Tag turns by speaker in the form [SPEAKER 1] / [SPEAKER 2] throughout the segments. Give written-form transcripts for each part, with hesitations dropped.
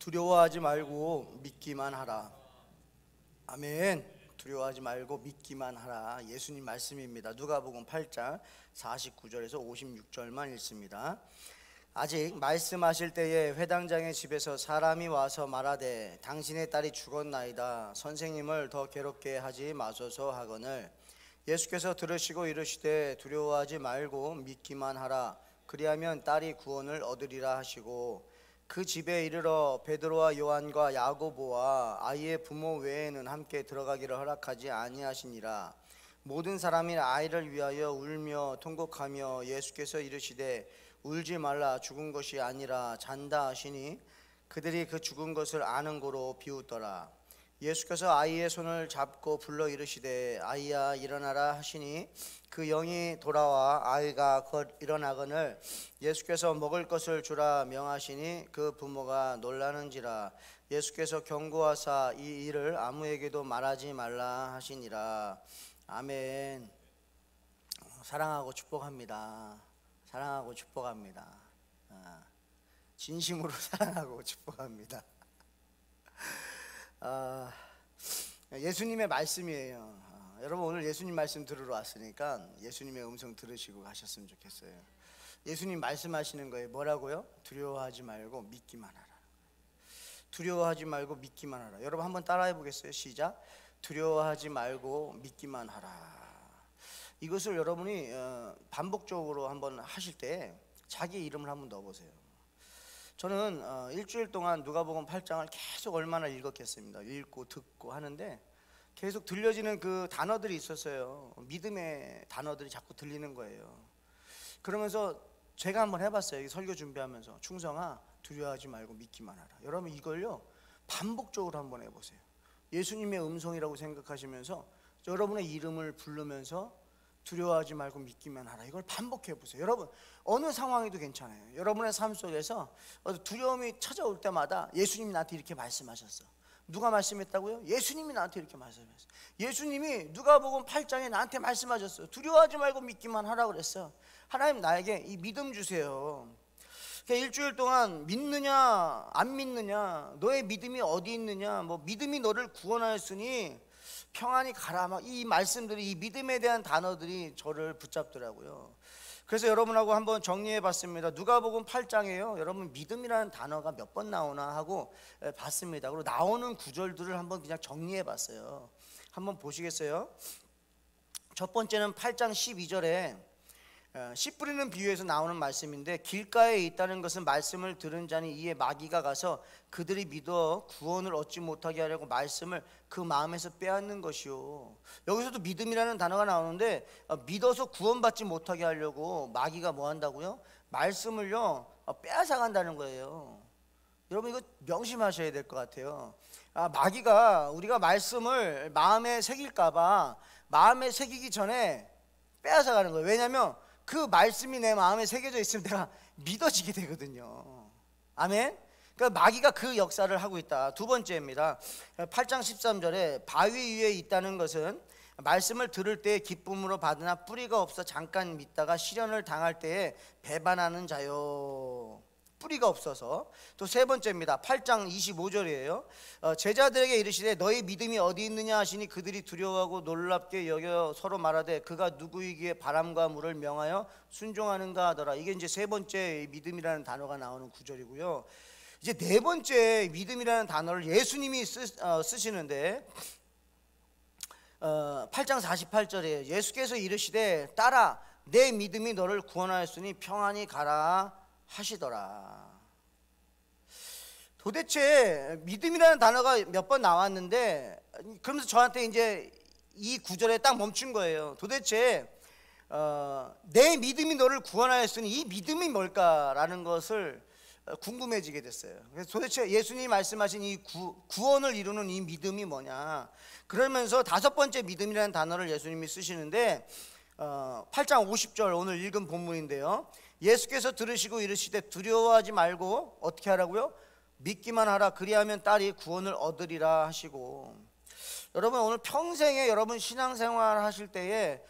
[SPEAKER 1] 두려워하지 말고 믿기만 하라. 아멘. 두려워하지 말고 믿기만 하라. 예수님 말씀입니다. 누가복음 8장 49절에서 56절만 읽습니다. 아직 말씀하실 때에 회당장의 집에서 사람이 와서 말하되 당신의 딸이 죽었나이다. 선생님을 더 괴롭게 하지 마소서 하거늘 예수께서 들으시고 이르시되 두려워하지 말고 믿기만 하라. 그리하면 딸이 구원을 얻으리라 하시고 그 집에 이르러 베드로와 요한과 야고보와 아이의 부모 외에는 함께 들어가기를 허락하지 아니하시니라. 모든 사람이 아이를 위하여 울며 통곡하며 예수께서 이르시되 울지 말라. 죽은 것이 아니라 잔다 하시니 그들이 그 죽은 것을 아는 고로 비웃더라. 예수께서 아이의 손을 잡고 불러 이르시되 아이야 일어나라 하시니 그 영이 돌아와 아이가 곧 일어나거늘 예수께서 먹을 것을 주라 명하시니 그 부모가 놀라는지라. 예수께서 경고하사 이 일을 아무에게도 말하지 말라 하시니라. 아멘. 사랑하고 축복합니다. 사랑하고 축복합니다. 진심으로 사랑하고 축복합니다. 예수님의 말씀이에요. 여러분 오늘 예수님 말씀 들으러 왔으니까 예수님의 음성 들으시고 가셨으면 좋겠어요. 예수님 말씀하시는 거예요. 뭐라고요? 두려워하지 말고 믿기만 하라. 두려워하지 말고 믿기만 하라. 여러분 한번 따라해 보겠어요? 시작. 두려워하지 말고 믿기만 하라. 이것을 여러분이 반복적으로 한번 하실 때 자기 이름을 한번 넣어보세요. 저는 일주일 동안 누가복음 8장을 계속 얼마나 읽었겠습니다. 읽고 듣고 하는데 계속 들려지는 그 단어들이 있었어요. 믿음의 단어들이 자꾸 들리는 거예요. 그러면서 제가 한번 해봤어요. 설교 준비하면서 충성아 두려워하지 말고 믿기만 하라. 여러분 이걸요 반복적으로 한번 해보세요. 예수님의 음성이라고 생각하시면서 여러분의 이름을 부르면서 두려워하지 말고 믿기만 하라. 이걸 반복해 보세요. 여러분 어느 상황에도 괜찮아요. 여러분의 삶 속에서 두려움이 찾아올 때마다 예수님이 나한테 이렇게 말씀하셨어. 누가 말씀했다고요? 예수님이 나한테 이렇게 말씀했어요. 예수님이 누가복음 8장에 나한테 말씀하셨어요. 두려워하지 말고 믿기만 하라고 그랬어요. 하나님 나에게 이 믿음 주세요. 일주일 동안 믿느냐 안 믿느냐, 너의 믿음이 어디 있느냐, 뭐 믿음이 너를 구원하였으니 평안히 가라, 막 이 말씀들이, 이 믿음에 대한 단어들이 저를 붙잡더라고요. 그래서 여러분하고 한번 정리해 봤습니다. 누가복음 8장에요 여러분 믿음이라는 단어가 몇 번 나오나 하고 봤습니다. 그리고 나오는 구절들을 한번 그냥 정리해 봤어요. 한번 보시겠어요? 첫 번째는 8장 12절에 씨 뿌리는 비유에서 나오는 말씀인데, 길가에 있다는 것은 말씀을 들은 자니 이에 마귀가 가서 그들이 믿어 구원을 얻지 못하게 하려고 말씀을 그 마음에서 빼앗는 것이요. 여기서도 믿음이라는 단어가 나오는데 믿어서 구원받지 못하게 하려고 마귀가 뭐 한다고요? 말씀을요 빼앗아 간다는 거예요. 여러분 이거 명심하셔야 될 것 같아요. 마귀가 우리가 말씀을 마음에 새길까봐 마음에 새기기 전에 빼앗아 가는 거예요. 왜냐하면 그 말씀이 내 마음에 새겨져 있으면 내가 믿어지게 되거든요. 아멘. 그러니까 마귀가 그 역사를 하고 있다. 두 번째입니다. 8장 13절에 바위 위에 있다는 것은 말씀을 들을 때 기쁨으로 받으나 뿌리가 없어 잠깐 믿다가 시련을 당할 때에 배반하는 자요. 뿌리가 없어서. 또 세 번째입니다. 8장 25절이에요. 제자들에게 이르시되 너희 믿음이 어디 있느냐 하시니 그들이 두려워하고 놀랍게 여겨 서로 말하되 그가 누구이기에 바람과 물을 명하여 순종하는가 하더라. 이게 이제 세 번째 믿음이라는 단어가 나오는 구절이고요. 이제 네 번째 믿음이라는 단어를 예수님이 쓰시는데 8장 48절에 예수께서 이르시되 딸아 내 믿음이 너를 구원하였으니 평안히 가라 하시더라. 도대체 믿음이라는 단어가 몇 번 나왔는데 그러면서 저한테 이제 이 구절에 딱 멈춘 거예요. 도대체 내 믿음이 너를 구원하였으니 이 믿음이 뭘까라는 것을 궁금해지게 됐어요. 그래서 도대체 예수님이 말씀하신 이 구원을 이루는 이 믿음이 뭐냐. 그러면서 다섯 번째 믿음이라는 단어를 예수님이 쓰시는데 8장 50절 오늘 읽은 본문인데요. 예수께서 들으시고 이르시되 두려워하지 말고 어떻게 하라고요? 믿기만 하라. 그리하면 딸이 구원을 얻으리라 하시고, 여러분 오늘 평생에 여러분 신앙생활 하실 때에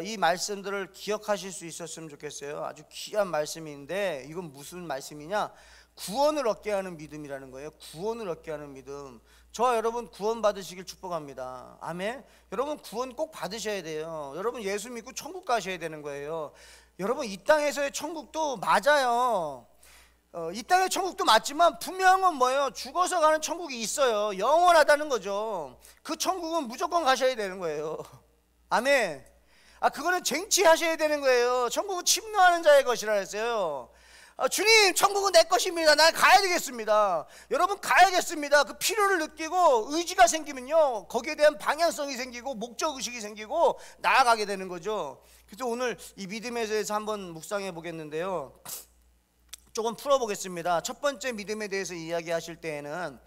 [SPEAKER 1] 이 말씀들을 기억하실 수 있었으면 좋겠어요. 아주 귀한 말씀인데 이건 무슨 말씀이냐? 구원을 얻게 하는 믿음이라는 거예요. 구원을 얻게 하는 믿음. 저와 여러분 구원 받으시길 축복합니다. 아멘. 여러분 구원 꼭 받으셔야 돼요. 여러분 예수 믿고 천국 가셔야 되는 거예요. 여러분 이 땅에서의 천국도 맞아요. 이 땅의 천국도 맞지만 분명한 건 뭐예요? 죽어서 가는 천국이 있어요. 영원하다는 거죠. 그 천국은 무조건 가셔야 되는 거예요. 아멘. 그거는 쟁취하셔야 되는 거예요. 천국은 침노하는 자의 것이라 했어요. 주님 천국은 내 것입니다. 난 가야 되겠습니다. 여러분 가야겠습니다. 그 필요를 느끼고 의지가 생기면요 거기에 대한 방향성이 생기고 목적의식이 생기고 나아가게 되는 거죠. 그래서 오늘 이 믿음에 대해서 한번 묵상해 보겠는데요, 조금 풀어보겠습니다. 첫 번째 믿음에 대해서 이야기하실 때에는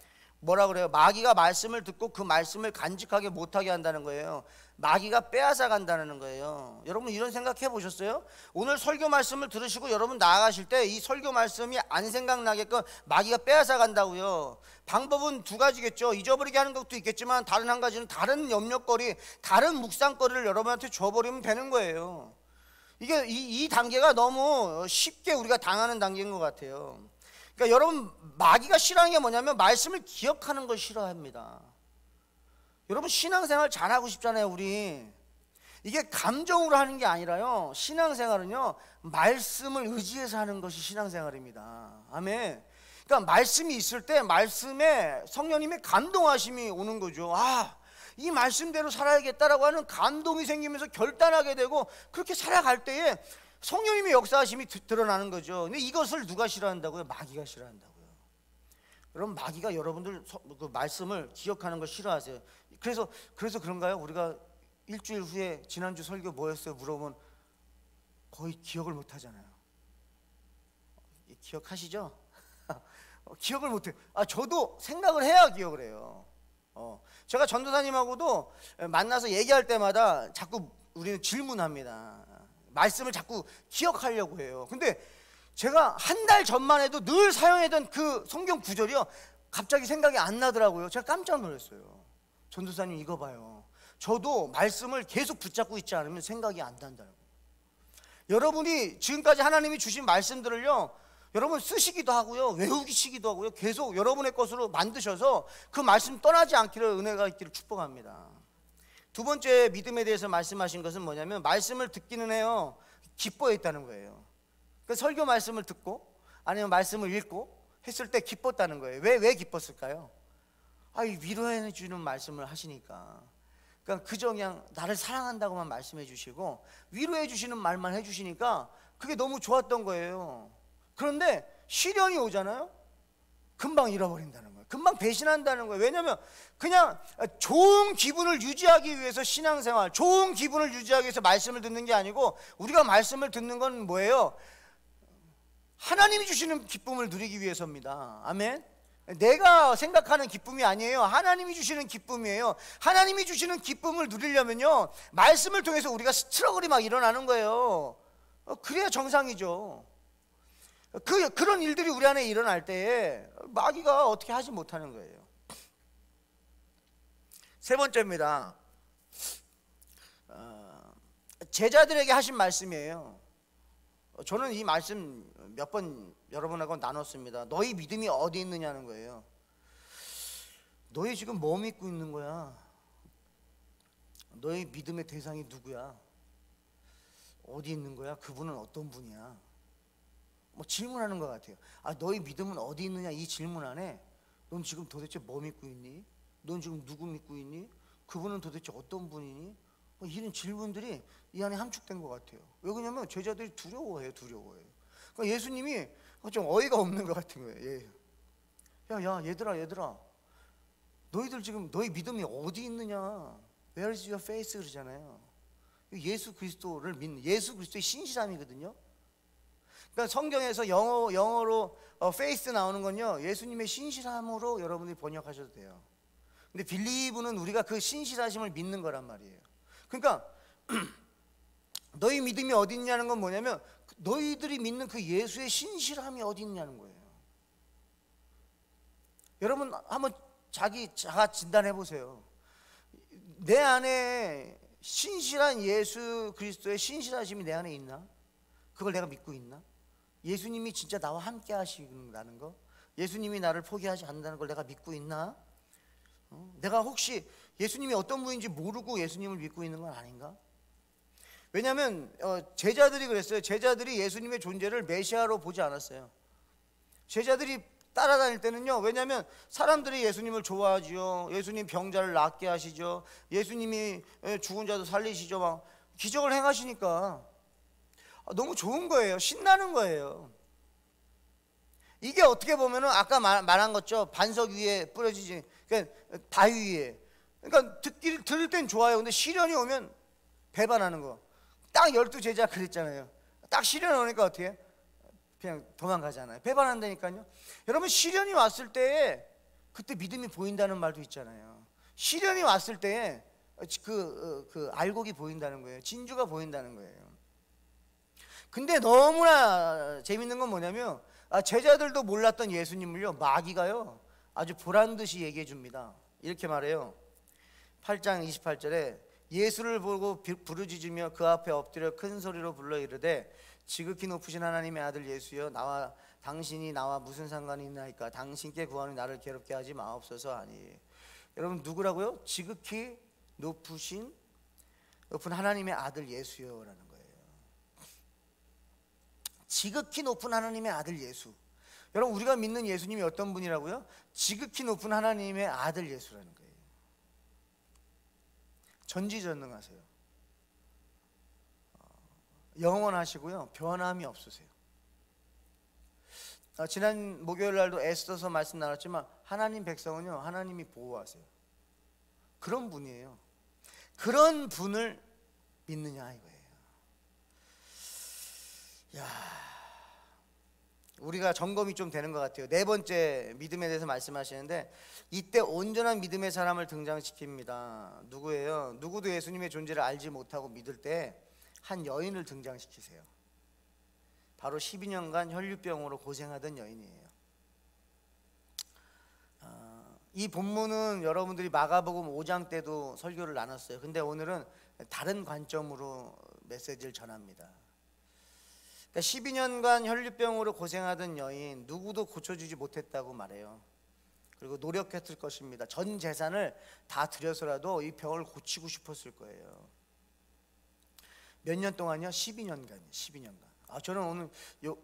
[SPEAKER 1] 뭐라 그래요? 마귀가 말씀을 듣고 그 말씀을 간직하게 못하게 한다는 거예요. 마귀가 빼앗아 간다는 거예요. 여러분 이런 생각 해보셨어요? 오늘 설교 말씀을 들으시고 여러분 나아가실 때 이 설교 말씀이 안 생각나게끔 마귀가 빼앗아 간다고요. 방법은 두 가지겠죠. 잊어버리게 하는 것도 있겠지만 다른 한 가지는 다른 염려거리, 다른 묵상거리를 여러분한테 줘버리면 되는 거예요. 이게 이 단계가 너무 쉽게 우리가 당하는 단계인 것 같아요. 그러니까 여러분 마귀가 싫어하는 게 뭐냐면 말씀을 기억하는 걸 싫어합니다. 여러분 신앙생활 잘하고 싶잖아요. 우리 이게 감정으로 하는 게 아니라요, 신앙생활은요 말씀을 의지해서 하는 것이 신앙생활입니다. 아멘. 그러니까 말씀이 있을 때 말씀에 성령님의 감동하심이 오는 거죠. 이 말씀대로 살아야겠다라고 하는 감동이 생기면서 결단하게 되고 그렇게 살아갈 때에 성령님의 역사하심이 드러나는 거죠. 근데 이것을 누가 싫어한다고요? 마귀가 싫어한다고요. 여러분 마귀가 여러분들 그 말씀을 기억하는 걸 싫어하세요. 그래서 그런가요? 우리가 일주일 후에 지난주 설교 뭐였어요? 물어보면 거의 기억을 못 하잖아요. 기억하시죠? 기억을 못 해요. 저도 생각을 해야 기억을 해요. 제가 전도사님하고도 만나서 얘기할 때마다 자꾸 우리는 질문합니다. 말씀을 자꾸 기억하려고 해요. 근데 제가 한 달 전만 해도 늘 사용했던 그 성경 구절이요 갑자기 생각이 안 나더라고요. 제가 깜짝 놀랐어요. 전도사님 이거 봐요. 저도 말씀을 계속 붙잡고 있지 않으면 생각이 안 난다고. 여러분이 지금까지 하나님이 주신 말씀들을요 여러분 쓰시기도 하고요 외우시기도 하고요 계속 여러분의 것으로 만드셔서 그 말씀 떠나지 않기를 은혜가 있기를 축복합니다. 두 번째 믿음에 대해서 말씀하신 것은 뭐냐면 말씀을 듣기는 해요 기뻐했다는 거예요. 그 설교 말씀을 듣고 아니면 말씀을 읽고 했을 때 기뻤다는 거예요. 왜 기뻤을까요? 위로해 주는 말씀을 하시니까. 그러니까 그저 그냥 나를 사랑한다고만 말씀해 주시고 위로해 주시는 말만 해 주시니까 그게 너무 좋았던 거예요. 그런데 시련이 오잖아요. 금방 잃어버린다는 거예요. 금방 배신한다는 거예요. 왜냐하면 그냥 좋은 기분을 유지하기 위해서 신앙생활, 좋은 기분을 유지하기 위해서 말씀을 듣는 게 아니고 우리가 말씀을 듣는 건 뭐예요? 하나님이 주시는 기쁨을 누리기 위해서입니다. 아멘. 내가 생각하는 기쁨이 아니에요. 하나님이 주시는 기쁨이에요. 하나님이 주시는 기쁨을 누리려면요 말씀을 통해서 우리가 스트러글이 막 일어나는 거예요. 그래야 정상이죠. 그런 일들이 우리 안에 일어날 때에 마귀가 어떻게 하지 못하는 거예요. 세 번째입니다. 제자들에게 하신 말씀이에요. 저는 이 말씀 몇 번 여러분하고 나눴습니다. 너희 믿음이 어디 있느냐는 거예요. 너희 지금 뭐 믿고 있는 거야? 너희 믿음의 대상이 누구야? 어디 있는 거야? 그분은 어떤 분이야? 질문하는 것 같아요. 너희 믿음은 어디 있느냐 이 질문 안에 넌 지금 도대체 뭐 믿고 있니? 넌 지금 누구 믿고 있니? 그분은 도대체 어떤 분이니? 이런 질문들이 이 안에 함축된 것 같아요. 왜 그러냐면 제자들이 두려워해요. 그러니까 예수님이 좀 어이가 없는 것 같은 거예요. 야 얘들아 너희들 지금 너희 믿음이 어디 있느냐? Where is your faith? 그러잖아요. 예수 그리스도를 믿는, 예수 그리스도의 신실함이거든요. 그러니까 성경에서 영어로 faith 나오는 건요 예수님의 신실함으로 여러분들이 번역하셔도 돼요. 근데 believe는 우리가 그 신실하심을 믿는 거란 말이에요. 그러니까 너희 믿음이 어디 있냐는 건 뭐냐면 너희들이 믿는 그 예수의 신실함이 어디 있냐는 거예요. 여러분 한번 자가 진단해 보세요. 내 안에 신실한 예수 그리스도의 신실하심이 내 안에 있나? 그걸 내가 믿고 있나? 예수님이 진짜 나와 함께 하신다는 거, 예수님이 나를 포기하지 않는다는 걸 내가 믿고 있나? 내가 혹시 예수님이 어떤 분인지 모르고 예수님을 믿고 있는 건 아닌가? 왜냐하면 제자들이 그랬어요. 제자들이 예수님의 존재를 메시아로 보지 않았어요. 제자들이 따라다닐 때는요, 왜냐하면 사람들이 예수님을 좋아하지요. 예수님 병자를 낫게 하시죠. 예수님이 죽은 자도 살리시죠. 막 기적을 행하시니까 너무 좋은 거예요. 신나는 거예요. 이게 어떻게 보면은 아까 말한 것죠. 반석 위에 뿌려지지, 그러니까 바위 위에. 그러니까 들을 땐 좋아요. 근데 시련이 오면 배반하는 거. 딱 12제자 그랬잖아요. 딱 시련 오니까 어떻게 해? 그냥 도망가잖아요. 배반한다니까요. 여러분, 시련이 왔을 때에 그때 믿음이 보인다는 말도 있잖아요. 시련이 왔을 때에 알곡이 보인다는 거예요. 진주가 보인다는 거예요. 근데 너무나 재밌는 건 뭐냐면 제자들도 몰랐던 예수님을요, 마귀가요 아주 보란듯이 얘기해 줍니다. 이렇게 말해요. 8장 28절에 예수를 보고 부르짖으며 그 앞에 엎드려 큰 소리로 불러 이르되 지극히 높으신 하나님의 아들 예수여, 당신이 나와 무슨 상관이 있나이까? 당신께 구하니 나를 괴롭게 하지 마옵소서 하니. 여러분, 누구라고요? 지극히 높은 하나님의 아들 예수여라는 거예요. 지극히 높은 하나님의 아들 예수. 여러분, 우리가 믿는 예수님이 어떤 분이라고요? 지극히 높은 하나님의 아들 예수라는 거예요. 전지전능하세요. 영원하시고요, 변함이 없으세요. 지난 목요일 날도 애써서 말씀 나눴지만 하나님 백성은요, 하나님이 보호하세요. 그런 분이에요. 그런 분을 믿느냐 이거예요. 야, 우리가 점검이 좀 되는 것 같아요. 네 번째 믿음에 대해서 말씀하시는데, 이때 온전한 믿음의 사람을 등장시킵니다. 누구예요? 누구도 예수님의 존재를 알지 못하고 믿을 때 한 여인을 등장시키세요. 바로 12년간 혈류병으로 고생하던 여인이에요. 이 본문은 여러분들이 마가복음 5장 때도 설교를 나눴어요. 근데 오늘은 다른 관점으로 메시지를 전합니다. 그러니까 12년간 혈류병으로 고생하던 여인, 누구도 고쳐주지 못했다고 말해요. 그리고 노력했을 것입니다. 전 재산을 다 들여서라도 이 병을 고치고 싶었을 거예요. 몇 년 동안요? 12년간이요. 12년간. 저는 오늘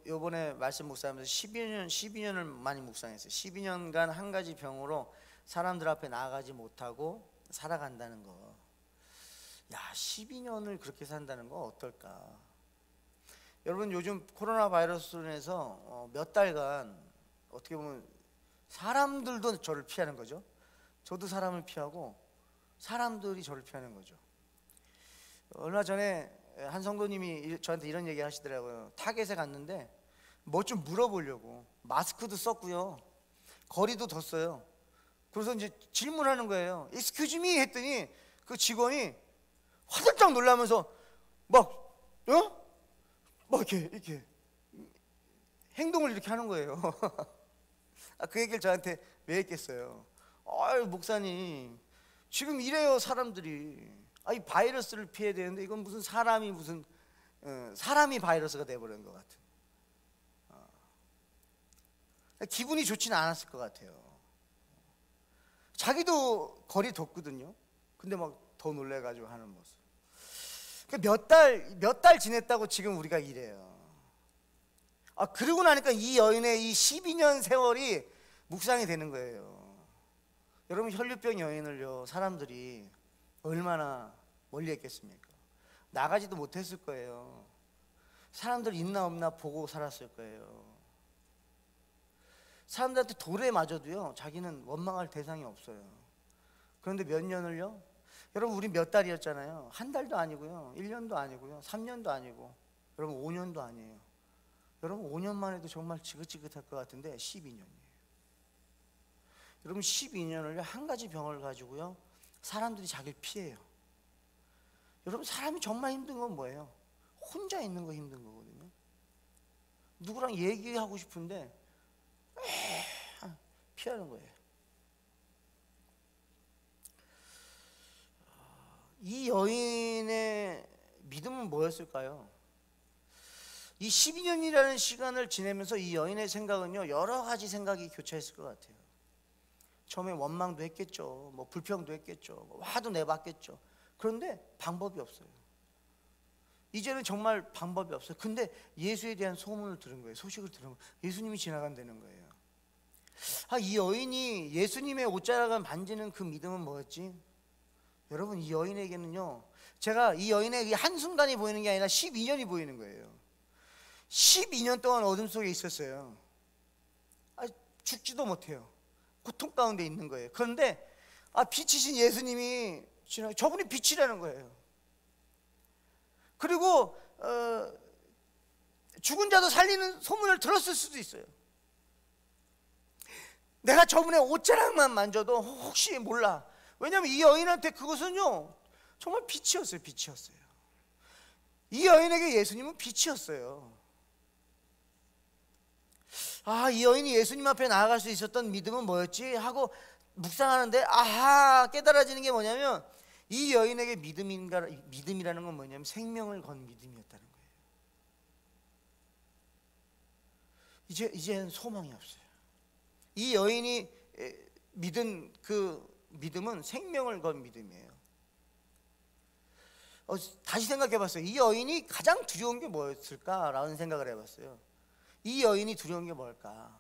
[SPEAKER 1] 요번에 말씀 묵상하면서 12년을 많이 묵상했어요. 12년간 한 가지 병으로 사람들 앞에 나아가지 못하고 살아간다는 거. 야, 12년을 그렇게 산다는 거 어떨까? 여러분, 요즘 코로나 바이러스로 인해서 몇 달간 어떻게 보면 사람들도 저를 피하는 거죠. 저도 사람을 피하고 사람들이 저를 피하는 거죠. 얼마 전에 한 성도님이 저한테 이런 얘기 하시더라고요. 타겟에 갔는데 뭐 좀 물어보려고 마스크도 썼고요, 거리도 뒀어요. 그래서 이제 질문하는 거예요. Excuse me 했더니 그 직원이 화들짝 놀라면서 막 이렇게 행동을 이렇게 하는 거예요. 그 얘기를 저한테 왜 했겠어요? 목사님, 지금 이래요 사람들이. 이 바이러스를 피해야 되는데 이건 무슨 사람이 바이러스가 돼버린 것 같은. 기분이 좋지는 않았을 것 같아요. 자기도 거리 뒀거든요. 근데 막 더 놀래가지고 하는 모습. 몇 달 지냈다고 지금 우리가 이래요. 그러고 나니까 이 여인의 이 12년 세월이 묵상이 되는 거예요. 여러분, 혈류병 여인을요, 사람들이 얼마나 멀리 했겠습니까? 나가지도 못했을 거예요. 사람들 있나 없나 보고 살았을 거예요. 사람들한테 돌에 맞아도요, 자기는 원망할 대상이 없어요. 그런데 몇 년을요? 여러분, 우리 몇 달이었잖아요. 한 달도 아니고요, 1년도 아니고요, 3년도 아니고, 여러분 5년도 아니에요. 여러분, 5년만 해도 정말 지긋지긋할 것 같은데 12년이에요. 여러분, 12년을요 한 가지 병을 가지고요 사람들이 자기를 피해요. 여러분, 사람이 정말 힘든 건 뭐예요? 혼자 있는 거 힘든 거거든요. 누구랑 얘기하고 싶은데 피하는 거예요. 이 여인의 믿음은 뭐였을까요? 이 12년이라는 시간을 지내면서 이 여인의 생각은요, 여러 가지 생각이 교차했을 것 같아요. 처음에 원망도 했겠죠. 뭐 불평도 했겠죠. 뭐 화도 내봤겠죠. 그런데 방법이 없어요. 이제는 정말 방법이 없어요. 근데 예수에 대한 소문을 들은 거예요. 소식을 들은 거예요. 예수님이 지나간다는 거예요. 이 여인이 예수님의 옷자락을 만지는 그 믿음은 뭐였지? 여러분, 이 여인에게는요, 제가 이 여인의 한순간이 보이는 게 아니라 12년이 보이는 거예요. 12년 동안 어둠 속에 있었어요. 죽지도 못해요. 고통 가운데 있는 거예요. 그런데 빛이신 예수님이 저분이 빛이라는 거예요. 그리고 죽은 자도 살리는 소문을 들었을 수도 있어요. 내가 저분의 옷자락만 만져도 혹시 몰라. 왜냐하면 이 여인한테 그것은요, 정말 빛이었어요. 빛이었어요. 이 여인에게 예수님은 빛이었어요. 이 여인이 예수님 앞에 나아갈 수 있었던 믿음은 뭐였지? 하고 묵상하는데 깨달아지는 게 뭐냐면, 이 여인에게 믿음이라는 건 뭐냐면 생명을 건 믿음이었다는 거예요. 이제는 소망이 없어요. 이 여인이 믿은 그 믿음은 생명을 건 믿음이에요. 다시 생각해 봤어요. 이 여인이 가장 두려운 게 뭐였을까라는 생각을 해봤어요. 이 여인이 두려운 게 뭘까?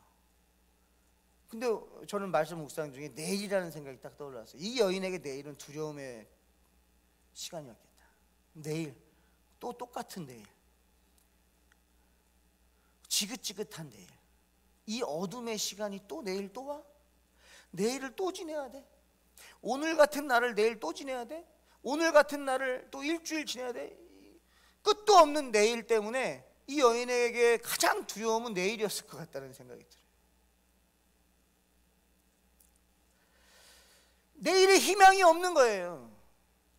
[SPEAKER 1] 근데 저는 말씀 묵상 중에 내일이라는 생각이 딱 떠올랐어요. 이 여인에게 내일은 두려움의 시간이었겠다. 내일, 또 똑같은 내일, 지긋지긋한 내일, 이 어둠의 시간이 또 내일 또 와? 내일을 또 지내야 돼? 오늘 같은 날을 내일 또 지내야 돼? 오늘 같은 날을 또 일주일 지내야 돼? 끝도 없는 내일 때문에 이 여인에게 가장 두려움은 내일이었을 것 같다는 생각이 들어요. 내일에 희망이 없는 거예요.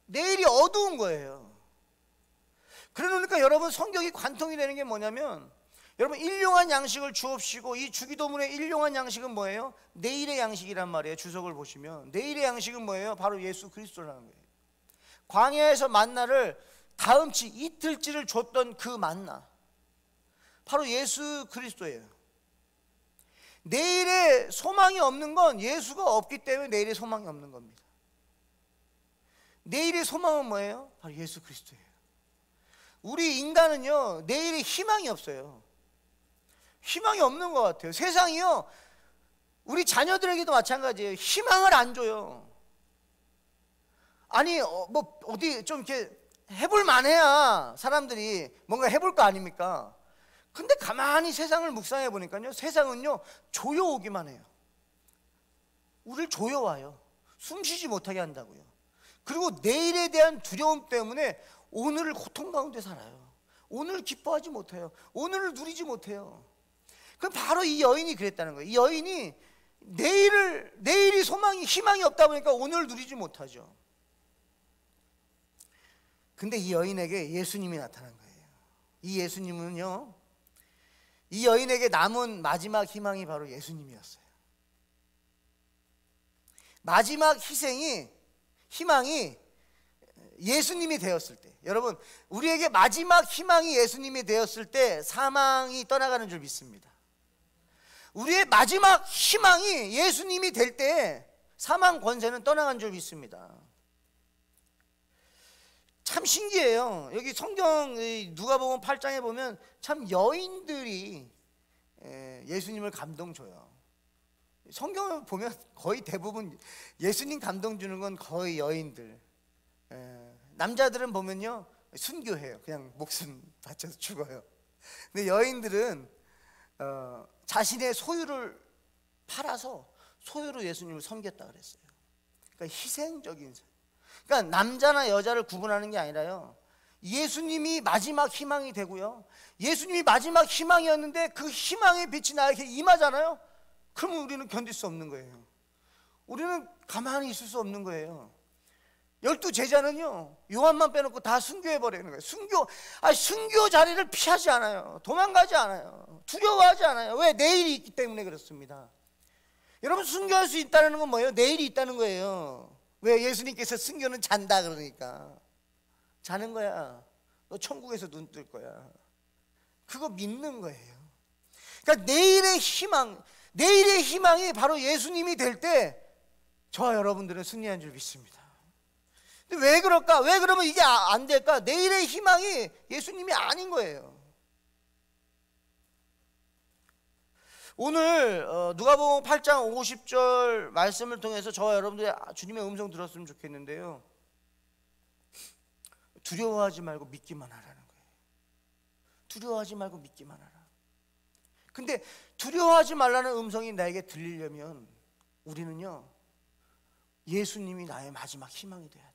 [SPEAKER 1] 내일이 어두운 거예요. 그러니까 여러분, 성경이 관통이 되는 게 뭐냐면, 여러분, 일용한 양식을 주옵시고, 이 주기도문의 일용한 양식은 뭐예요? 내일의 양식이란 말이에요. 주석을 보시면 내일의 양식은 뭐예요? 바로 예수 그리스도라는 거예요. 광야에서 만나를 다음치 이틀치를 줬던 그 만나, 바로 예수 그리스도예요. 내일에 소망이 없는 건 예수가 없기 때문에 내일에 소망이 없는 겁니다. 내일의 소망은 뭐예요? 바로 예수 그리스도예요. 우리 인간은요, 내일에 희망이 없어요. 희망이 없는 것 같아요. 세상이요, 우리 자녀들에게도 마찬가지예요. 희망을 안 줘요. 아니, 뭐 어디 좀 이렇게 해볼 만해야 사람들이 뭔가 해볼 거 아닙니까? 근데 가만히 세상을 묵상해 보니까요, 세상은요, 조여오기만 해요. 우리를 조여와요. 숨쉬지 못하게 한다고요. 그리고 내일에 대한 두려움 때문에 오늘을 고통 가운데 살아요. 오늘을 기뻐하지 못해요. 오늘을 누리지 못해요. 그럼 바로 이 여인이 그랬다는 거예요. 이 여인이 내일이 소망이, 희망이 없다 보니까 오늘을 누리지 못하죠. 근데 이 여인에게 예수님이 나타난 거예요. 이 예수님은요, 이 여인에게 남은 마지막 희망이 바로 예수님이었어요. 마지막 희망이 예수님이 되었을 때, 여러분, 우리에게 마지막 희망이 예수님이 되었을 때 사망이 떠나가는 줄 믿습니다. 우리의 마지막 희망이 예수님이 될 때 사망 권세는 떠나간 줄 믿습니다. 참 신기해요. 여기 성경 누가복음 8장에 보면 참 여인들이 예수님을 감동 줘요. 성경을 보면 거의 대부분 예수님 감동 주는 건 거의 여인들. 남자들은 보면요, 순교해요. 그냥 목숨 바쳐서 죽어요. 근데 여인들은 자신의 소유를 팔아서 소유로 예수님을 섬겼다 그랬어요. 그러니까 희생적인. 그러니까 남자나 여자를 구분하는 게 아니라요, 예수님이 마지막 희망이 되고요, 예수님이 마지막 희망이었는데 그 희망의 빛이 나에게 임하잖아요. 그러면 우리는 견딜 수 없는 거예요. 우리는 가만히 있을 수 없는 거예요. 12 제자는요, 요한만 빼놓고 다 순교해버리는 거예요. 순교 자리를 피하지 않아요. 도망가지 않아요. 두려워하지 않아요. 왜? 내일이 있기 때문에 그렇습니다. 여러분, 순교할 수 있다는 건 뭐예요? 내일이 있다는 거예요. 왜? 예수님께서 순교는 잔다 그러니까. 자는 거야. 너 천국에서 눈 뜰 거야. 그거 믿는 거예요. 그러니까 내일의 희망이 바로 예수님이 될 때 저와 여러분들은 승리한 줄 믿습니다. 근데 왜 그럴까? 왜 그러면 이게 안 될까? 내일의 희망이 예수님이 아닌 거예요. 오늘 누가복음 8장 50절 말씀을 통해서 저와 여러분들이 주님의 음성 들었으면 좋겠는데요, 두려워하지 말고 믿기만 하라는 거예요. 두려워하지 말고 믿기만 하라. 근데 두려워하지 말라는 음성이 나에게 들리려면 우리는요, 예수님이 나의 마지막 희망이 돼야 돼요.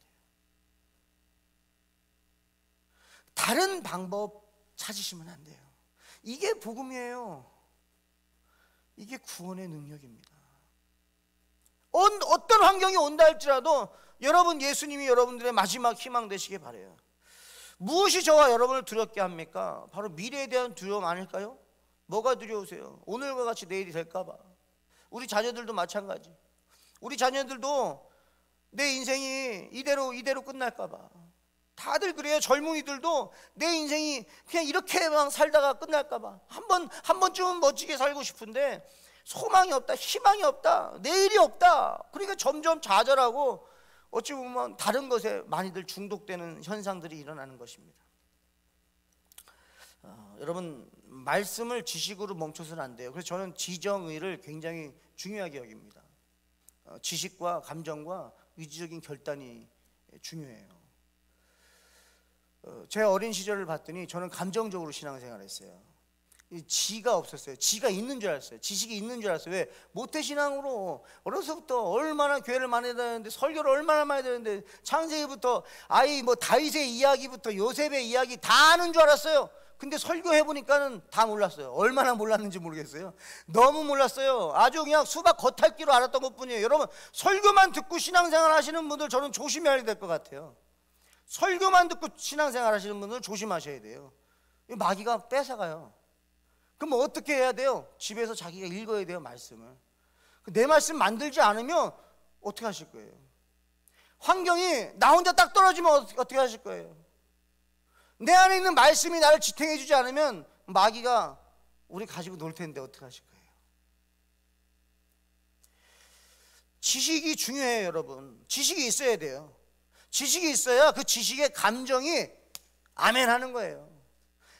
[SPEAKER 1] 다른 방법 찾으시면 안 돼요. 이게 복음이에요. 이게 구원의 능력입니다. 어떤 환경이 온다 할지라도 여러분, 예수님이 여러분들의 마지막 희망 되시길 바라요. 무엇이 저와 여러분을 두렵게 합니까? 바로 미래에 대한 두려움 아닐까요? 뭐가 두려우세요? 오늘과 같이 내일이 될까 봐. 우리 자녀들도 마찬가지. 우리 자녀들도 내 인생이 이대로 끝날까 봐. 다들 그래요. 젊은이들도 내 인생이 그냥 이렇게만 살다가 끝날까 봐. 한 번쯤은 멋지게 살고 싶은데 소망이 없다, 희망이 없다, 내일이 없다. 그러니까 점점 좌절하고 어찌 보면 다른 것에 많이들 중독되는 현상들이 일어나는 것입니다. 여러분, 말씀을 지식으로 멈춰서는 안 돼요. 그래서 저는 지정의를 굉장히 중요하게 여깁니다. 지식과 감정과 의지적인 결단이 중요해요. 제 어린 시절을 봤더니 저는 감정적으로 신앙생활을 했어요. 지가 없었어요. 지가 있는 줄 알았어요. 지식이 있는 줄 알았어요. 왜? 모태신앙으로 어려서부터 얼마나 교회를 많이 다녔는데, 설교를 얼마나 많이 다녔는데, 창세기부터 다윗의 이야기부터 요셉의 이야기 다 아는 줄 알았어요. 근데 설교해보니까는 다 몰랐어요. 얼마나 몰랐는지 모르겠어요. 너무 몰랐어요. 아주 그냥 수박 겉핥기로 알았던 것 뿐이에요. 여러분, 설교만 듣고 신앙생활 하시는 분들 저는 조심해야 될 것 같아요. 설교만 듣고 신앙생활 하시는 분들 조심하셔야 돼요. 마귀가 뺏어가요. 그럼 어떻게 해야 돼요? 집에서 자기가 읽어야 돼요, 말씀을. 내 말씀 만들지 않으면 어떻게 하실 거예요? 환경이 나 혼자 딱 떨어지면 어떻게 하실 거예요? 내 안에 있는 말씀이 나를 지탱해 주지 않으면 마귀가 우리 가지고 놀 텐데 어떻게 하실 거예요? 지식이 중요해요, 여러분. 지식이 있어야 돼요. 지식이 있어야 그 지식의 감정이 아멘 하는 거예요.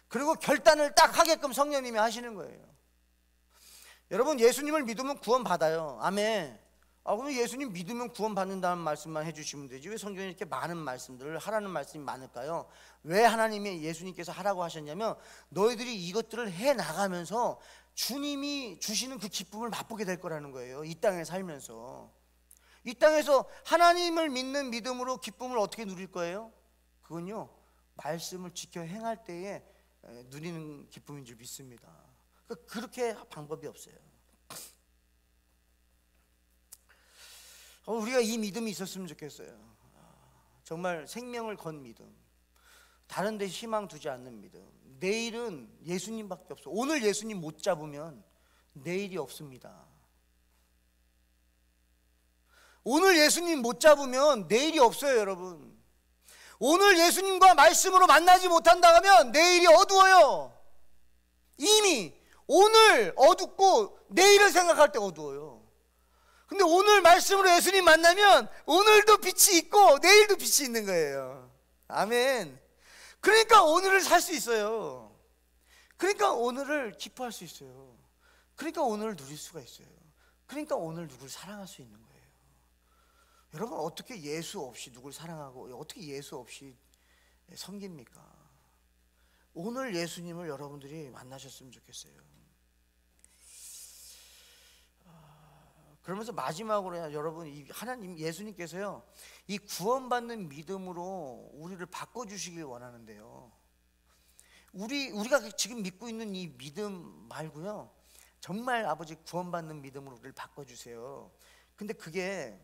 [SPEAKER 1] 그리고 결단을 딱 하게끔 성령님이 하시는 거예요. 여러분, 예수님을 믿으면 구원 받아요. 아멘. 그럼 예수님 믿으면 구원 받는다는 말씀만 해주시면 되지 왜 성경에 이렇게 많은 말씀들을 하라는 말씀이 많을까요? 왜 하나님이 예수님께서 하라고 하셨냐면 너희들이 이것들을 해나가면서 주님이 주시는 그 기쁨을 맛보게 될 거라는 거예요. 이 땅에 살면서. 이 땅에서 하나님을 믿는 믿음으로 기쁨을 어떻게 누릴 거예요? 그건요, 말씀을 지켜 행할 때에 누리는 기쁨인 줄 믿습니다. 그렇게 방법이 없어요. 우리가 이 믿음이 있었으면 좋겠어요. 정말 생명을 건 믿음, 다른 데 희망 두지 않는 믿음. 내일은 예수님밖에 없어. 오늘 예수님 못 잡으면 내일이 없습니다. 오늘 예수님 못 잡으면 내일이 없어요, 여러분. 오늘 예수님과 말씀으로 만나지 못한다 하면 내일이 어두워요. 이미 오늘 어둡고 내일을 생각할 때 어두워요. 근데 오늘 말씀으로 예수님 만나면 오늘도 빛이 있고 내일도 빛이 있는 거예요. 아멘. 그러니까 오늘을 살 수 있어요. 그러니까 오늘을 기뻐할 수 있어요. 그러니까 오늘을 누릴 수가 있어요. 그러니까 오늘 누굴 사랑할 수 있는 거예요. 여러분, 어떻게 예수 없이 누굴 사랑하고 어떻게 예수 없이 섬깁니까? 오늘 예수님을 여러분들이 만나셨으면 좋겠어요. 그러면서 마지막으로 여러분, 하나님 예수님께서요, 이 구원받는 믿음으로 우리를 바꿔주시길 원하는데요, 우리가 지금 믿고 있는 이 믿음 말고요, 정말 아버지 구원받는 믿음으로 우리를 바꿔주세요. 근데 그게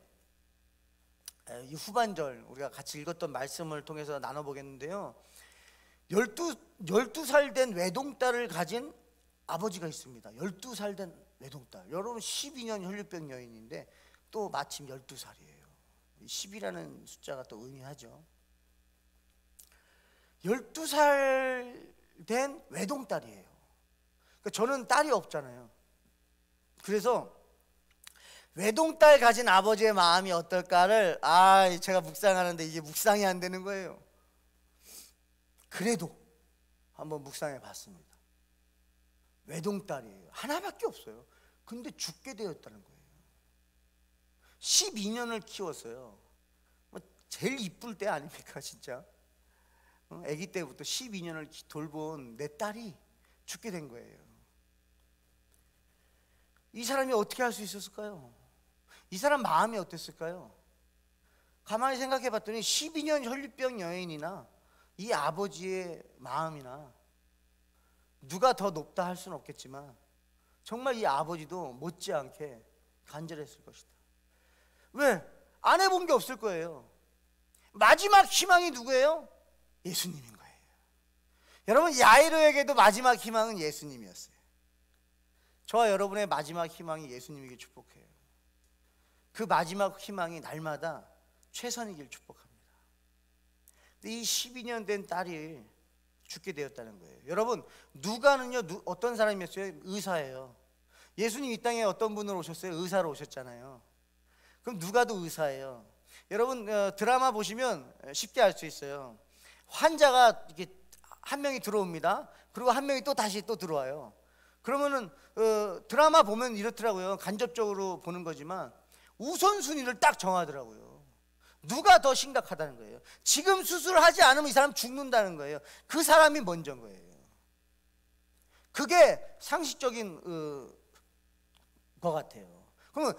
[SPEAKER 1] 이 후반절 우리가 같이 읽었던 말씀을 통해서 나눠보겠는데요, 12살 된 외동딸을 가진 아버지가 있습니다. 12살 된 외동딸. 여러분, 12년 혈류병 여인인데 또 마침 12살이에요 10이라는 숫자가 또 의미하죠. 12살 된 외동딸이에요. 그러니까 저는 딸이 없잖아요. 그래서 외동딸 가진 아버지의 마음이 어떨까를 제가 묵상하는데 이게 묵상이 안 되는 거예요. 그래도 한번 묵상해 봤습니다. 외동딸이에요. 하나밖에 없어요. 근데 죽게 되었다는 거예요. 12년을 키웠어요. 제일 이쁠 때 아닙니까 진짜? 아기 때부터 12년을 돌본 내 딸이 죽게 된 거예요. 이 사람이 어떻게 할 수 있었을까요? 이 사람 마음이 어땠을까요? 가만히 생각해 봤더니 12년 혈류병 여인이나 이 아버지의 마음이나 누가 더 높다 할 수는 없겠지만 정말 이 아버지도 못지않게 간절했을 것이다. 왜? 안 해본 게 없을 거예요. 마지막 희망이 누구예요? 예수님인 거예요. 여러분, 야이로에게도 마지막 희망은 예수님이었어요. 저와 여러분의 마지막 희망이 예수님이길 축복해요. 그 마지막 희망이 날마다 최선이길 축복합니다. 근데 이 12년 된 딸이 죽게 되었다는 거예요. 여러분, 누가는요, 어떤 사람이었어요? 의사예요. 예수님 이 땅에 어떤 분으로 오셨어요? 의사로 오셨잖아요. 그럼 누가도 의사예요. 여러분, 드라마 보시면 쉽게 알 수 있어요. 환자가 이렇게 한 명이 들어옵니다. 그리고 한 명이 또 다시 또 들어와요. 그러면은 드라마 보면 이렇더라고요. 간접적으로 보는 거지만 우선순위를 딱 정하더라고요. 누가 더 심각하다는 거예요. 지금 수술하지 않으면 이 사람 죽는다는 거예요. 그 사람이 먼저인 거예요. 그게 상식적인 것 같아요. 그러면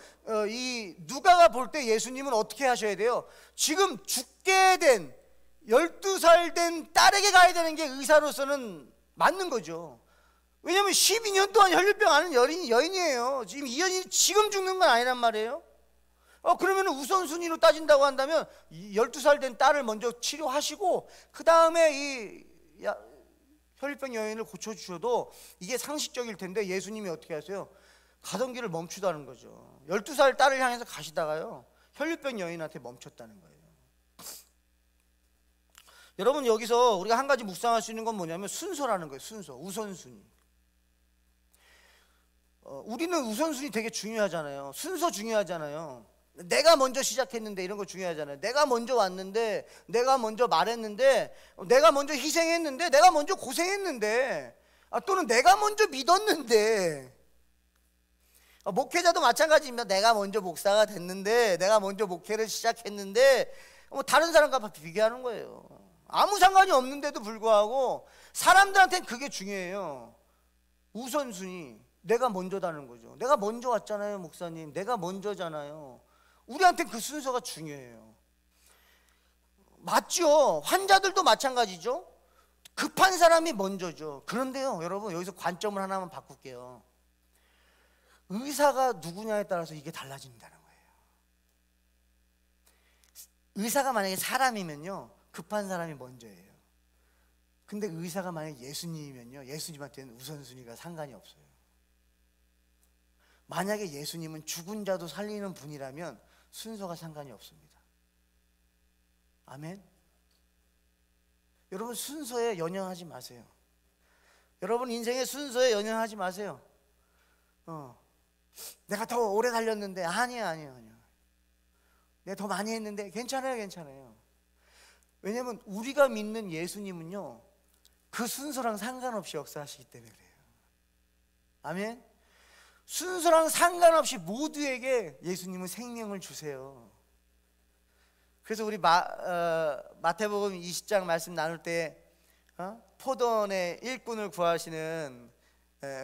[SPEAKER 1] 이 누가가 볼 때 예수님은 어떻게 하셔야 돼요? 지금 죽게 된 12살 된 딸에게 가야 되는 게 의사로서는 맞는 거죠. 왜냐하면 12년 동안 혈류병 앓는 여인이에요. 지금 이 여인이 지금 죽는 건 아니란 말이에요. 그러면 우선순위로 따진다고 한다면 12살 된 딸을 먼저 치료하시고 그 다음에 이 혈류병 여인을 고쳐주셔도 이게 상식적일 텐데 예수님이 어떻게 하세요? 가던 길을 멈추다는 거죠. 12살 딸을 향해서 가시다가요 혈류병 여인한테 멈췄다는 거예요. 여러분, 여기서 우리가 한 가지 묵상할 수 있는 건 뭐냐면 순서라는 거예요. 순서, 우선순위. 우리는 우선순위 되게 중요하잖아요. 순서 중요하잖아요. 내가 먼저 시작했는데 이런 거 중요하잖아요. 내가 먼저 왔는데, 내가 먼저 말했는데, 내가 먼저 희생했는데, 내가 먼저 고생했는데, 또는 내가 먼저 믿었는데. 목회자도 마찬가지입니다. 내가 먼저 목사가 됐는데, 내가 먼저 목회를 시작했는데, 다른 사람과 비교하는 거예요. 아무 상관이 없는데도 불구하고 사람들한테는 그게 중요해요. 우선순위. 내가 먼저다는 거죠. 내가 먼저 왔잖아요, 목사님. 내가 먼저잖아요. 우리한테는 그 순서가 중요해요. 맞죠? 환자들도 마찬가지죠. 급한 사람이 먼저죠. 그런데요, 여러분, 여기서 관점을 하나만 바꿀게요. 의사가 누구냐에 따라서 이게 달라진다는 거예요. 의사가 만약에 사람이면요, 급한 사람이 먼저예요. 근데 의사가 만약에 예수님이면요, 예수님한테는 우선순위가 상관이 없어요. 만약에 예수님은 죽은 자도 살리는 분이라면 순서가 상관이 없습니다. 아멘. 여러분, 순서에 연연하지 마세요. 여러분 인생의 순서에 연연하지 마세요. 내가 더 오래 살렸는데 아니에요. 내가 더 많이 했는데 괜찮아요. 왜냐하면 우리가 믿는 예수님은요, 그 순서랑 상관없이 역사하시기 때문에 그래요. 아멘. 순서랑 상관없이 모두에게 예수님은 생명을 주세요. 그래서 우리 마태복음 20장 말씀 나눌 때 포도원의 일꾼을 구하시는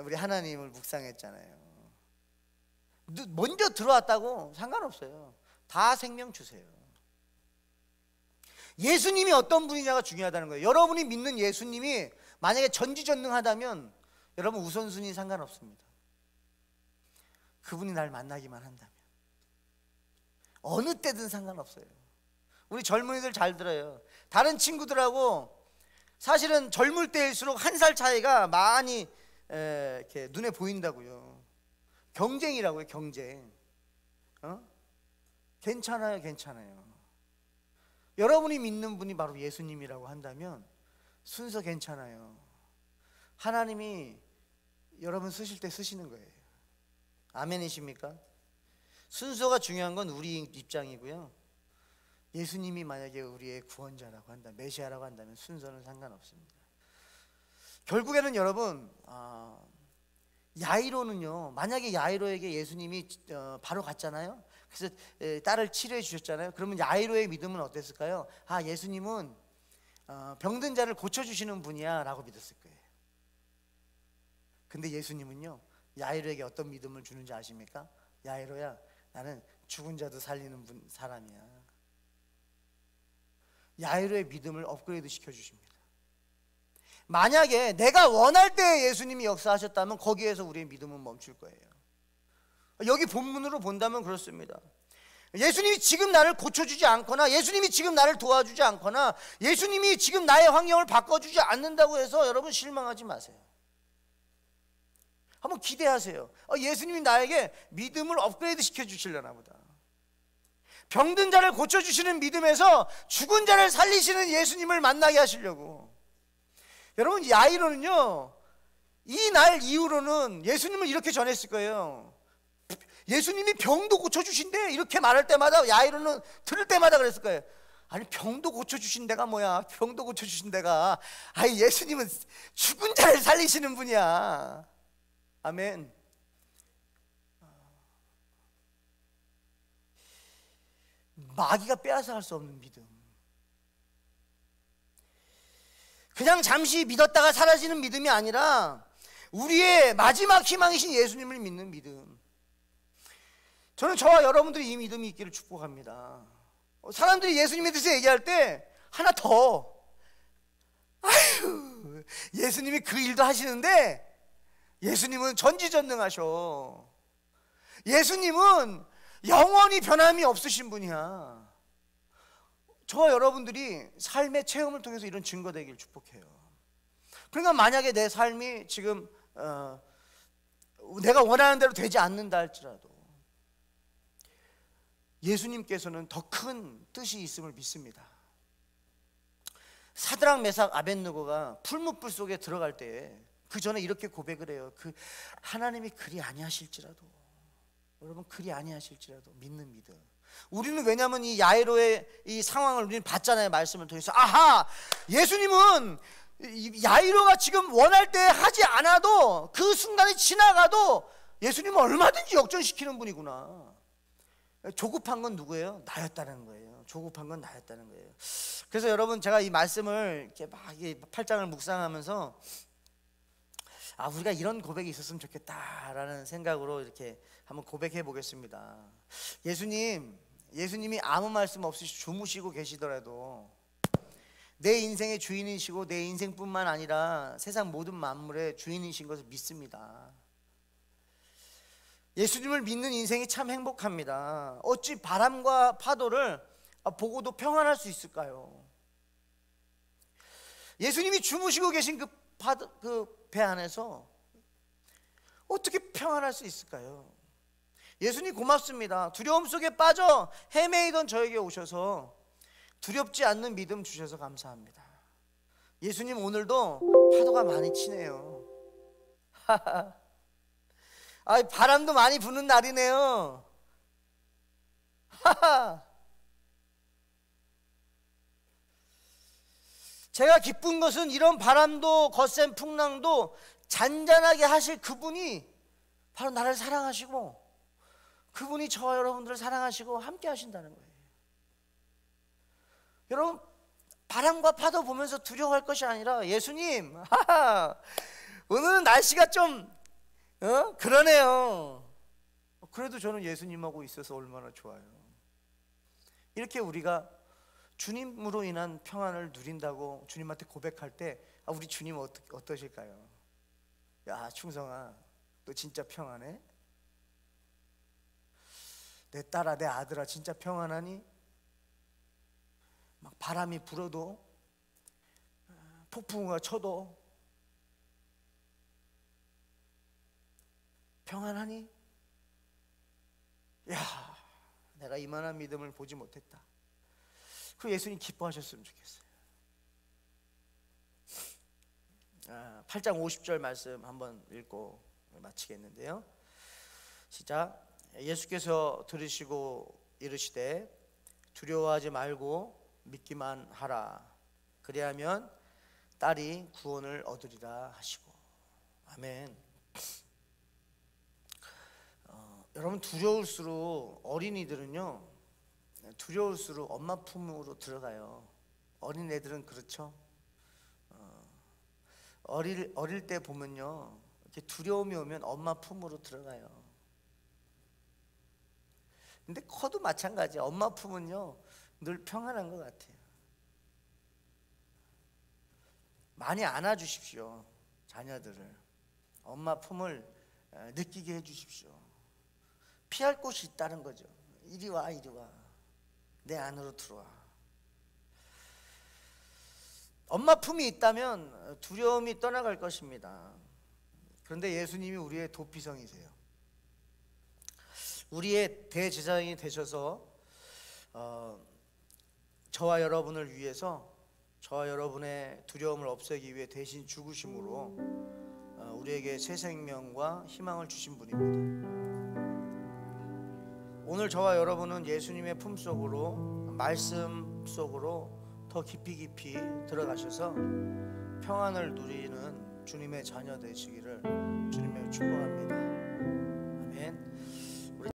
[SPEAKER 1] 우리 하나님을 묵상했잖아요. 먼저 들어왔다고 상관없어요. 다 생명 주세요. 예수님이 어떤 분이냐가 중요하다는 거예요. 여러분이 믿는 예수님이 만약에 전지전능하다면 여러분 우선순위 상관없습니다. 그분이 날 만나기만 한다면 어느 때든 상관없어요. 우리 젊은이들 잘 들어요. 다른 친구들하고 사실은 젊을 때일수록 한 살 차이가 많이 이렇게 눈에 보인다고요. 경쟁이라고요, 경쟁. 괜찮아요. 여러분이 믿는 분이 바로 예수님이라고 한다면 순서 괜찮아요. 하나님이 여러분 쓰실 때 쓰시는 거예요. 아멘이십니까? 순서가 중요한 건 우리 입장이고요. 예수님이 만약에 우리의 구원자라고 한다면, 메시아라고 한다면 순서는 상관없습니다. 결국에는 여러분, 야이로는요, 만약에 야이로에게 예수님이 바로 갔잖아요. 그래서 딸을 치료해 주셨잖아요. 그러면 야이로의 믿음은 어땠을까요? 예수님은 병든 자를 고쳐주시는 분이야 라고 믿었을 거예요. 근데 예수님은요, 야이로에게 어떤 믿음을 주는지 아십니까? 야이로야, 나는 죽은 자도 살리는 사람이야. 야이로의 믿음을 업그레이드 시켜주십니다. 만약에 내가 원할 때 예수님이 역사하셨다면 거기에서 우리의 믿음은 멈출 거예요. 여기 본문으로 본다면 그렇습니다. 예수님이 지금 나를 고쳐주지 않거나, 예수님이 지금 나를 도와주지 않거나, 예수님이 지금 나의 환경을 바꿔주지 않는다고 해서 여러분 실망하지 마세요. 한번 기대하세요. 예수님이 나에게 믿음을 업그레이드 시켜주시려나 보다. 병든 자를 고쳐주시는 믿음에서 죽은 자를 살리시는 예수님을 만나게 하시려고. 여러분, 야이로는요, 이 날 이후로는 예수님을 이렇게 전했을 거예요. 예수님이 병도 고쳐주신대 이렇게 말할 때마다 야이로는 들을 때마다 그랬을 거예요. 아니, 병도 고쳐주신 데가 뭐야? 병도 고쳐주신 데가, 예수님은 죽은 자를 살리시는 분이야. 아멘. 마귀가 빼앗아 갈 수 없는 믿음. 그냥 잠시 믿었다가 사라지는 믿음이 아니라 우리의 마지막 희망이신 예수님을 믿는 믿음. 저는 저와 여러분들이 이 믿음이 있기를 축복합니다. 사람들이 예수님에 대해서 얘기할 때 하나 더, 예수님이 그 일도 하시는데 예수님은 전지전능하셔. 예수님은 영원히 변함이 없으신 분이야. 저와 여러분들이 삶의 체험을 통해서 이런 증거되길 축복해요. 그러니까 만약에 내 삶이 지금 내가 원하는 대로 되지 않는다 할지라도 예수님께서는 더 큰 뜻이 있음을 믿습니다. 사드락 메삭 아벳느고가 풀무불 속에 들어갈 때 그 전에 이렇게 고백을 해요. 하나님이 그리 아니하실지라도, 여러분, 그리 아니하실지라도 믿는 믿음. 우리는 왜냐하면 이 야이로의 이 상황을 우리는 봤잖아요. 말씀을 통해서. 예수님은 야이로가 지금 원할 때 하지 않아도 그 순간이 지나가도 예수님은 얼마든지 역전시키는 분이구나. 조급한 건 누구예요? 나였다는 거예요. 조급한 건 나였다는 거예요. 그래서 여러분, 제가 이 말씀을 이렇게 막 8장을 묵상하면서 우리가 이런 고백이 있었으면 좋겠다라는 생각으로 이렇게 한번 고백해 보겠습니다. 예수님이 아무 말씀 없이 주무시고 계시더라도 내 인생의 주인이시고 내 인생뿐만 아니라 세상 모든 만물의 주인이신 것을 믿습니다. 예수님을 믿는 인생이 참 행복합니다. 어찌 바람과 파도를 보고도 평안할 수 있을까요? 예수님이 주무시고 계신 그 배 안에서 어떻게 평안할 수 있을까요? 예수님 고맙습니다. 두려움 속에 빠져 헤매이던 저에게 오셔서 두렵지 않는 믿음 주셔서 감사합니다. 예수님, 오늘도 파도가 많이 치네요. 바람도 많이 부는 날이네요. 제가 기쁜 것은 이런 바람도 거센 풍랑도 잔잔하게 하실 그분이 바로 나를 사랑하시고 그분이 저와 여러분들을 사랑하시고 함께 하신다는 거예요. 여러분, 바람과 파도 보면서 두려워할 것이 아니라, 예수님, 오늘은 날씨가 좀 그러네요. 그래도 저는 예수님하고 있어서 얼마나 좋아요. 이렇게 우리가 주님으로 인한 평안을 누린다고 주님한테 고백할 때 우리 주님 어떠실까요? 야, 충성아, 너 진짜 평안해? 내 딸아, 내 아들아, 진짜 평안하니? 막 바람이 불어도 폭풍우가 쳐도 평안하니? 야, 내가 이만한 믿음을 보지 못했다. 그 예수님 기뻐하셨으면 좋겠어요. 8장 50절 말씀 한번 읽고 마치겠는데요. 시작. 예수께서 들으시고 이르시되 두려워하지 말고 믿기만 하라. 그리하면 딸이 구원을 얻으리라 하시고. 아멘. 여러분, 두려울수록 어린이들은요, 두려울수록 엄마 품으로 들어가요. 어린 애들은 그렇죠. 어릴 때 보면요, 이렇게 두려움이 오면 엄마 품으로 들어가요. 근데 커도 마찬가지예요. 엄마 품은요 늘 평안한 것 같아요. 많이 안아주십시오. 자녀들을 엄마 품을 느끼게 해주십시오. 피할 곳이 있다는 거죠. 이리 와, 이리 와. 내 안으로 들어와. 엄마 품이 있다면 두려움이 떠나갈 것입니다. 그런데 예수님이 우리의 도피성이세요. 우리의 대제사장이 되셔서 저와 여러분을 위해서, 저와 여러분의 두려움을 없애기 위해 대신 죽으심으로 우리에게 새 생명과 희망을 주신 분입니다. 오늘 저와 여러분은 예수님의 품속으로, 말씀 속으로 더 깊이 들어가셔서 평안을 누리는 주님의 자녀 되시기를 주님의 축복합니다. 아멘.